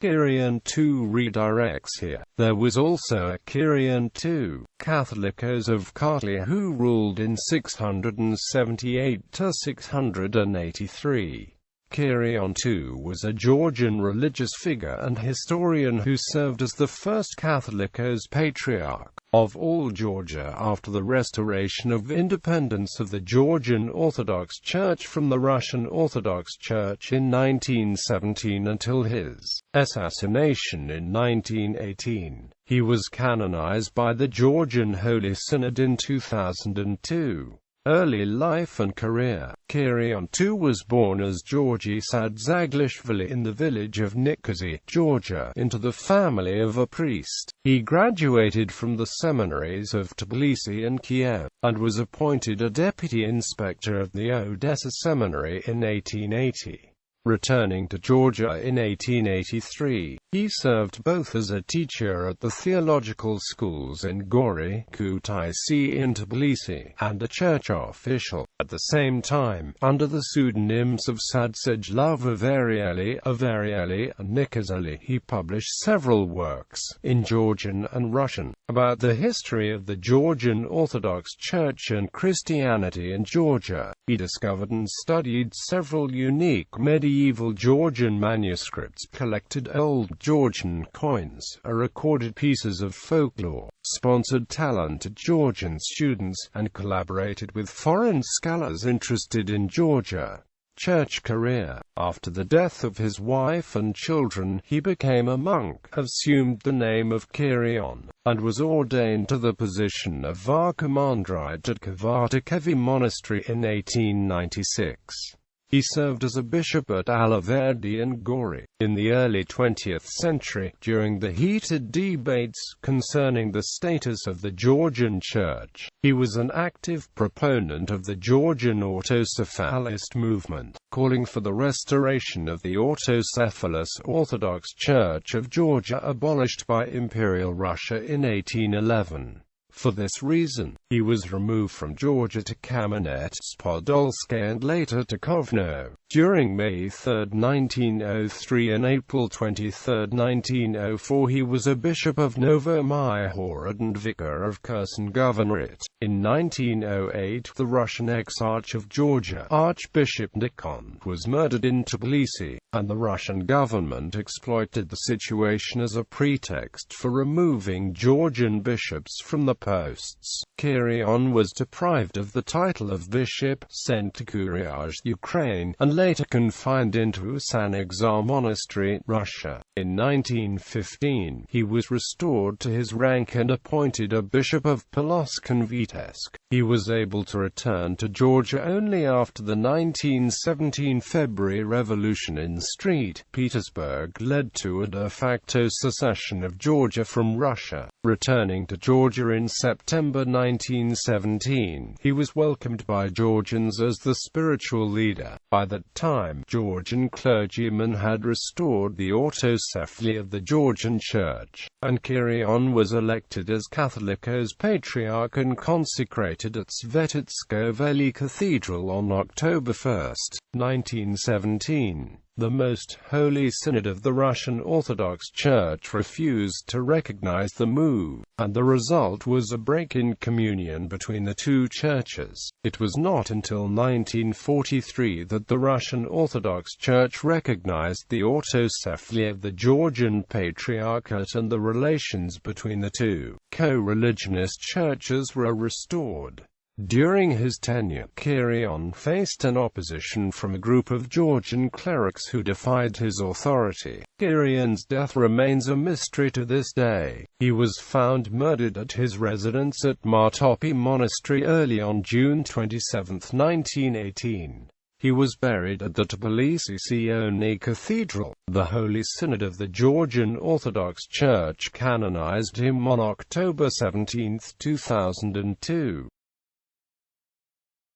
Kirion II redirects here. There was also a Kyrion II, Catholicos of Kartli, who ruled in 678 to 683. Kirion II was a Georgian religious figure and historian who served as the first Catholicos-Patriarch of all Georgia after the restoration of independence of the Georgian Orthodox Church from the Russian Orthodox Church in 1917 until his assassination in 1918. He was canonized by the Georgian Holy Synod in 2002. Early life and career. Kirion II was born as Georgi Sadzaglishvili in the village of Nicosia, Georgia, into the family of a priest. He graduated from the seminaries of Tbilisi and Kiev, and was appointed a deputy inspector of the Odessa Seminary in 1880. Returning to Georgia in 1883, he served both as a teacher at the theological schools in Gori Kutaisi in Tbilisi, and a church official. At the same time, under the pseudonyms of Sadsejdlov Avarieli and Nikizeli, he published several works, in Georgian and Russian, about the history of the Georgian Orthodox Church and Christianity in Georgia. He discovered and studied several unique medieval Georgian manuscripts, collected old Georgian coins, recorded pieces of folklore, sponsored talented Georgian students, and collaborated with foreign scholars interested in Georgia. Church career. After the death of his wife and children, he became a monk, assumed the name of Kirion, and was ordained to the position of Archimandrite at Kvartikevi Monastery in 1896. He served as a bishop at Alaverdi and Gori. In the early 20th century, during the heated debates concerning the status of the Georgian Church, he was an active proponent of the Georgian autocephalist movement, calling for the restoration of the autocephalous Orthodox Church of Georgia abolished by Imperial Russia in 1811. For this reason, he was removed from Georgia to Kamenets-Podolsk and later to Kovno. During May 3, 1903 and April 23, 1904 he was a bishop of Novomihorod and vicar of Kherson Governorate. In 1908 the Russian Exarch of Georgia, Archbishop Nikon, was murdered in Tbilisi, and the Russian government exploited the situation as a pretext for removing Georgian bishops from the posts. Kirion was deprived of the title of bishop, sent to Kuryazh, Ukraine, and later confined into Sanigzar Monastery, Russia. In 1915, he was restored to his rank and appointed a bishop of Polotsk and Vitebsk. He was able to return to Georgia only after the 1917 February Revolution in St. Petersburg led to a de facto secession of Georgia from Russia. Returning to Georgia in September 1917, he was welcomed by Georgians as the spiritual leader. By that time, Georgian clergymen had restored the autocephaly of the Georgian Church, and Kirion was elected as Catholicos-Patriarch and consecrated at Svetitsko Veli Cathedral on October 1, 1917. The Most Holy Synod of the Russian Orthodox Church refused to recognize the move, and the result was a break in communion between the two churches. It was not until 1943 that the Russian Orthodox Church recognized the autocephaly of the Georgian Patriarchate, and the relations between the two co-religionist churches were restored. During his tenure, Kirion faced an opposition from a group of Georgian clerics who defied his authority. Kirion's death remains a mystery to this day. He was found murdered at his residence at Martopi Monastery early on June 27, 1918. He was buried at the Tbilisi Sioni Cathedral. The Holy Synod of the Georgian Orthodox Church canonized him on October 17, 2002.